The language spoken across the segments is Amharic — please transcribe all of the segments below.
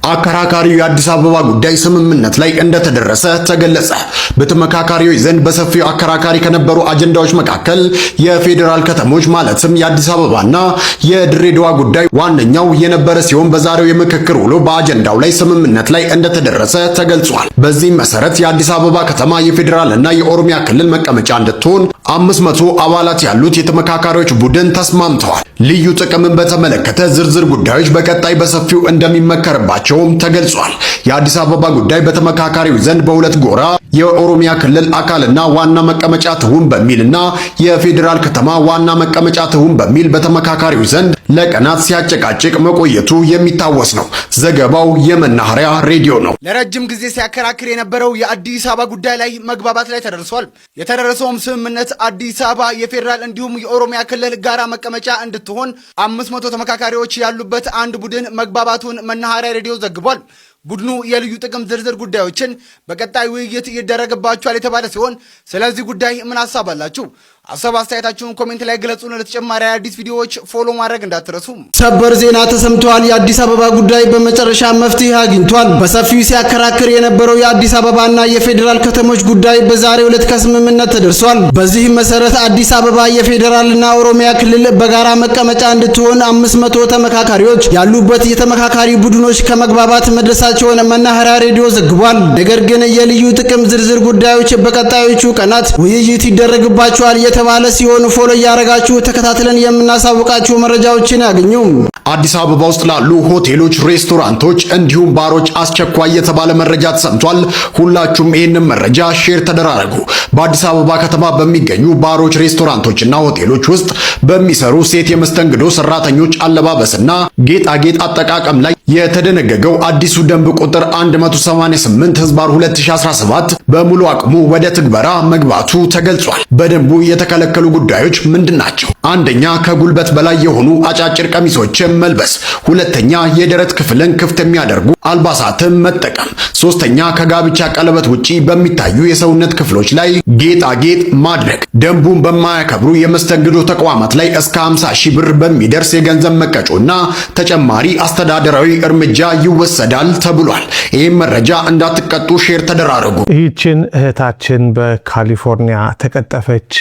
አከራካሪው የአዲስ አበባ ጉዳይ ስምምነት ላይ እንደተደረሰ ተገለጸ። በተመካካሪዎች ዘንድ በሰፊው አከራካሪ ከነበሩ አጀንዳዎች መካከል የፌዴራል ከተሞች ማለትም የአዲስ አበባና የድሬዳዋ ጉዳይ ዋነኛው የነበረ ሲሆን በዛሬው የምክክር ውሎ በአጀንዳው ላይ ስምምነት ላይ እንደተደረሰ ተገልጿል። በዚህም መሰረት የአዲስ አበባ ከተማ የፌዴራልና የኦሮሚያ ክልል መቀመጫ እንድትሆን 500 አባላት ያሉት የተመካካሪዎች ቡድን ተስማምተዋል። ልዩ ጥቅምን በተመለከተ ዝርዝር ጉዳዮች በቀጣይ በሰፊው እንደሚመከርባቸውም ተገልጿል። የአዲስ አበባ ጉዳይ በተመካካሪው ዘንድ በሁለት ጎራ የኦሮሚያ ክልል አካልና ዋና መቀመጫ ትሁን በሚልና የፌዴራል ከተማ ዋና መቀመጫ ትሁን በሚል በተመካካሪው ዘንድ ለቀናት ሲያጨቃጭቅ መቆየቱ የሚታወስ ነው። ዘገባው የመናኸሪያ ሬዲዮ ነው። ለረጅም ጊዜ ሲያከራክር የነበረው የአዲስ አበባ ጉዳይ ላይ መግባባት ላይ ተደርሷል። የተደረሰውም ስምምነት አዲስ አበባ የፌዴራል እንዲሁም የኦሮሚያ ክልል ጋራ መቀመጫ እንድትሆን 500 ተመካካሪዎች ያሉበት አንድ ቡድን መግባባቱን መናኸሪያ ሬዲዮ ዘግቧል። ቡድኑ የልዩ ጥቅም ዝርዝር ጉዳዮችን በቀጣይ ውይይት ይደረግባቸዋል የተባለ ሲሆን ስለዚህ ጉዳይ ምን ሐሳብ አላችሁ? ሐሳብ አስተያየታችሁን ኮሜንት ላይ ግለጹን። ለተጨማሪ አዲስ ቪዲዮዎች ፎሎ ማድረግ እንዳትረሱ። ሰበር ዜና ተሰምቷል። የአዲስ አበባ ጉዳይ በመጨረሻ መፍትሄ አግኝቷል። በሰፊው ሲያከራክር የነበረው የአዲስ አበባና የፌዴራል ከተሞች ጉዳይ በዛሬው ዕለት ከስምምነት ተደርሷል። በዚህም መሰረት አዲስ አበባ የፌዴራልና ኦሮሚያ ክልል በጋራ መቀመጫ እንድትሆን 500 ተመካካሪዎች ያሉበት የተመካካሪ ቡድኖች ከመግባባት መድረሳቸውን መናኸሪያ ሬዲዮ ዘግቧል። ነገር ግን የልዩ ጥቅም ዝርዝር ጉዳዮች በቀጣዮቹ ቀናት ውይይት ይደረግባቸዋል የተባለ ሲሆን ፎሎ ያረጋችሁ ተከታትለን የምናሳውቃችሁ መረጃዎችን ያገኙ። አዲስ አበባ ውስጥ ላሉ ሆቴሎች፣ ሬስቶራንቶች እንዲሁም ባሮች አስቸኳይ የተባለ መረጃ ተሰምቷል። ሁላችሁም ይህንን መረጃ ሼር ተደራረጉ። በአዲስ አበባ ከተማ በሚገኙ ባሮች፣ ሬስቶራንቶችና ሆቴሎች ውስጥ በሚሰሩ ሴት የመስተንግዶ ሰራተኞች አለባበስና ጌጣጌጥ አጠቃቀም ላይ የተደነገገው አዲሱ ደንብ ቁጥር 188/2017 በሙሉ አቅሙ ወደ ትግበራ መግባቱ ተገልጿል። በደንቡ የተከለከሉ ጉዳዮች ምንድናቸው? አንደኛ ከጉልበት በላይ የሆኑ አጫጭር ቀሚሶችን መልበስ፣ ሁለተኛ የደረት ክፍልን ክፍት የሚያደርጉ አልባሳትን መጠቀም፣ ሶስተኛ ከጋብቻ ቀለበት ውጪ በሚታዩ የሰውነት ክፍሎች ላይ ጌጣጌጥ ማድረግ፣ ደንቡን በማያከብሩ የመስተንግዶ ተቋማት ላይ እስከ 50,000 ብር በሚደርስ የገንዘብ መቀጮና ተጨማሪ አስተዳደራዊ እርምጃ ይወሰዳል ተብሏል። ይህም መረጃ እንዳትቀጡ ሼር ተደራረጉ። ይህችን እህታችን በካሊፎርኒያ ተቀጠፈች።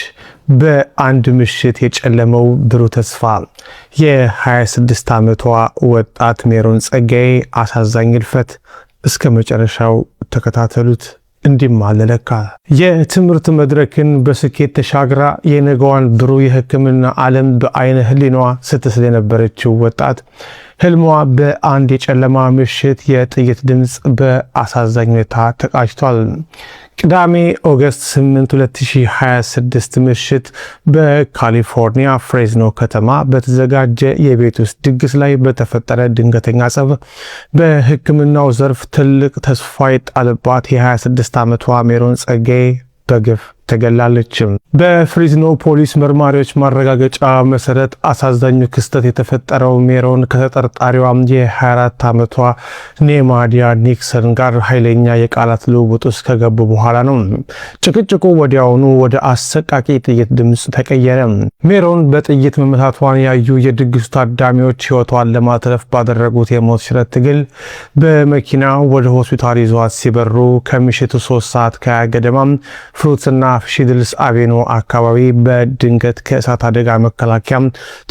በአንድ ምሽት የጨለመው ብሩህ ተስፋ። የ26 ዓመቷ ወጣት ሜሮን ጸጋዬ አሳዛኝ ህልፈት። እስከ መጨረሻው ተከታተሉት። እንዲማለለካ የትምህርት መድረክን በስኬት ተሻግራ የነገዋን ብሩህ የሕክምና ዓለም በአይነ ህሊናዋ ስትስል የነበረችው ወጣት ህልሟ በአንድ የጨለማ ምሽት የጥይት ድምፅ በአሳዛኝ ሁኔታ ተቃጭቷል። ቅዳሜ ኦገስት 8 2026 ምሽት በካሊፎርኒያ ፍሬዝኖ ከተማ በተዘጋጀ የቤት ውስጥ ድግስ ላይ በተፈጠረ ድንገተኛ ጸብ በሕክምናው ዘርፍ ትልቅ ተስፋ የጣለባት የ26 ዓመቷ ሜሮን ጸጋዬ በግፍ ተገላለች። በፍሪዝኖ ፖሊስ መርማሪዎች ማረጋገጫ መሰረት አሳዛኙ ክስተት የተፈጠረው ሜሮን ከተጠርጣሪዋ የ24 ዓመቷ ኔማዲያ ኒክሰን ጋር ኃይለኛ የቃላት ልውውጥ ውስጥ ከገቡ በኋላ ነው። ጭቅጭቁ ወዲያውኑ ወደ አሰቃቂ ጥይት ድምፅ ተቀየረ። ሜሮን በጥይት መመታቷን ያዩ የድግሱ ታዳሚዎች ህይወቷን ለማትረፍ ባደረጉት የሞት ሽረት ትግል በመኪና ወደ ሆስፒታል ይዟት ሲበሩ ከምሽቱ 3 ሰዓት ከገደማ ፍሩትና ሺድልስ አቬኖ አካባቢ በድንገት ከእሳት አደጋ መከላከያ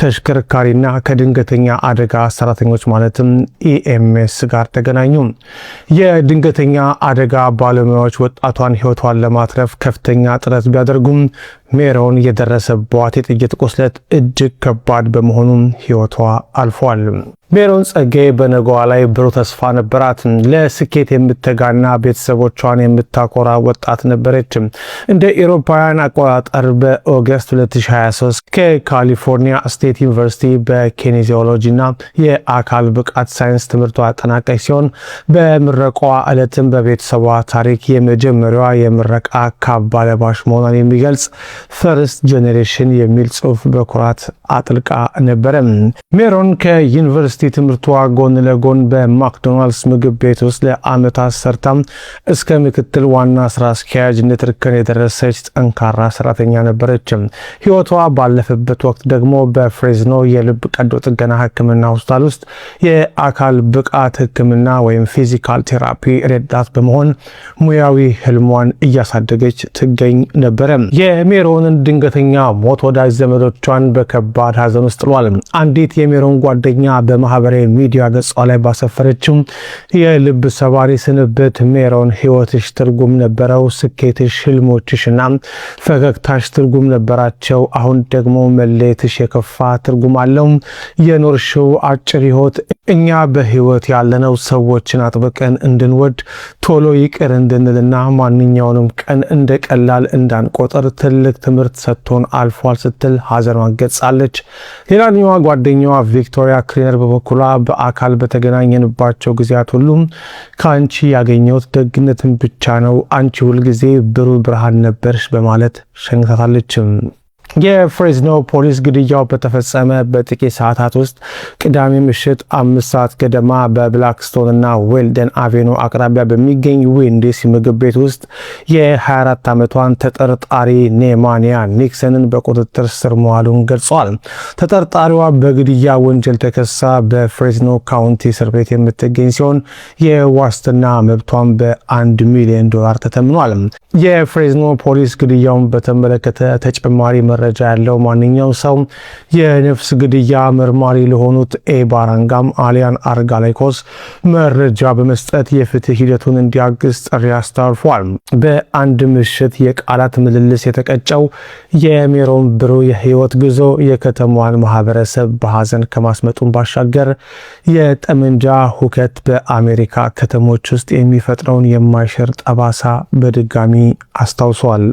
ተሽከርካሪና ከድንገተኛ አደጋ ሰራተኞች ማለትም ኢኤምኤስ ጋር ተገናኙ። የድንገተኛ አደጋ ባለሙያዎች ወጣቷን ህይወቷን ለማትረፍ ከፍተኛ ጥረት ቢያደርጉም ሜሮን የደረሰባት የጥይት ቁስለት እጅግ ከባድ በመሆኑ ህይወቷ አልፏል። ሜሮን ጸጋዬ በነገዋ ላይ ብሩህ ተስፋ ነበራት። ለስኬት የምትተጋና ቤተሰቦቿን የምታኮራ ወጣት ነበረች። እንደ አውሮፓውያን አቆጣጠር በኦገስት 2023 ከካሊፎርኒያ ስቴት ዩኒቨርሲቲ በኪኔዚዮሎጂና የአካል ብቃት ሳይንስ ትምህርቷ አጠናቀች ሲሆን በምረቋ ዕለትም በቤተሰቧ ታሪክ የመጀመሪያዋ የምረቃ ካባ ለባሽ መሆኗን የሚገልጽ ፈርስት ጄኔሬሽን የሚል ጽሑፍ በኩራት አጥልቃ ነበረ። ሜሮን ከዩኒቨርሲቲ ትምህርቷ ጎን ለጎን በማክዶናልድስ ምግብ ቤት ውስጥ ለዓመታት ሰርታ እስከ ምክትል ዋና ስራ አስኪያጅነት እርከን የደረሰች ጠንካራ ሰራተኛ ነበረች። ህይወቷ ባለፈበት ወቅት ደግሞ በፍሬዝኖ የልብ ቀዶ ጥገና ሕክምና ሆስፒታል ውስጥ የአካል ብቃት ሕክምና ወይም ፊዚካል ቴራፒ ረዳት በመሆን ሙያዊ ህልሟን እያሳደገች ትገኝ ነበረ። የሜሮንን ድንገተኛ ሞት ወዳጅ ዘመዶቿን በከባድ ሀዘን ውስጥ ጥሏል። አንዲት የሜሮን ጓደኛ በማህበራዊ ሚዲያ ገጿ ላይ ባሰፈረችው የልብ ሰባሪ ስንብት ሜሮን ህይወትሽ ትርጉም ነበረው፣ ስኬትሽ፣ ህልሞችሽና ፈገግታሽ ትርጉም ነበራቸው። አሁን ደግሞ መለየትሽ የከፋ ትርጉም አለው። የኖርሽው አጭር ህይወት እኛ በህይወት ያለነው ሰዎችን አጥብቀን እንድንወድ ቶሎ ይቅር እንድንልና ማንኛውንም ቀን እንደ ቀላል እንዳንቆጥር ትልቅ ትምህርት ሰጥቶን አልፏል ስትል ሀዘኗን ገልጻለች። ሌላኛዋ ጓደኛዋ ቪክቶሪያ ክሊነር በበኩሏ በአካል በተገናኘንባቸው ጊዜያት ሁሉም ከአንቺ ያገኘሁት ደግነትን ብቻ ነው፣ አንቺ ሁልጊዜ ብሩህ ብርሃን ነበርሽ በማለት ሸኝታታለች። የፍሬዝኖ ፖሊስ ግድያው በተፈጸመ በጥቂት ሰዓታት ውስጥ ቅዳሜ ምሽት 5 ሰዓት ገደማ በብላክስቶን እና ዌልደን አቬኑ አቅራቢያ በሚገኝ ዌንዲስ ምግብ ቤት ውስጥ የ24 ዓመቷን ተጠርጣሪ ኔማንያ ኒክሰንን በቁጥጥር ስር መዋሉን ገልጿል። ተጠርጣሪዋ በግድያ ወንጀል ተከሳ በፍሬዝኖ ካውንቲ እስር ቤት የምትገኝ ሲሆን የዋስትና መብቷን $1 ሚሊዮን ተተምኗል። የፍሬዝኖ ፖሊስ ግድያውን በተመለከተ ተጨማሪ መረጃ ያለው ማንኛውም ሰው የነፍስ ግድያ መርማሪ ለሆኑት ባራንጋም አሊያን አርጋላይኮስ መረጃ በመስጠት የፍትህ ሂደቱን እንዲያግዝ ጥሪ አስተላልፏል። በአንድ ምሽት የቃላት ምልልስ የተቀጨው የሜሮን ብሩህ የህይወት ጉዞ የከተማዋን ማህበረሰብ በሀዘን ከማስመጡን ባሻገር የጠመንጃ ሁከት በአሜሪካ ከተሞች ውስጥ የሚፈጥረውን የማይሽር ጠባሳ በድጋሚ አስታውሷል።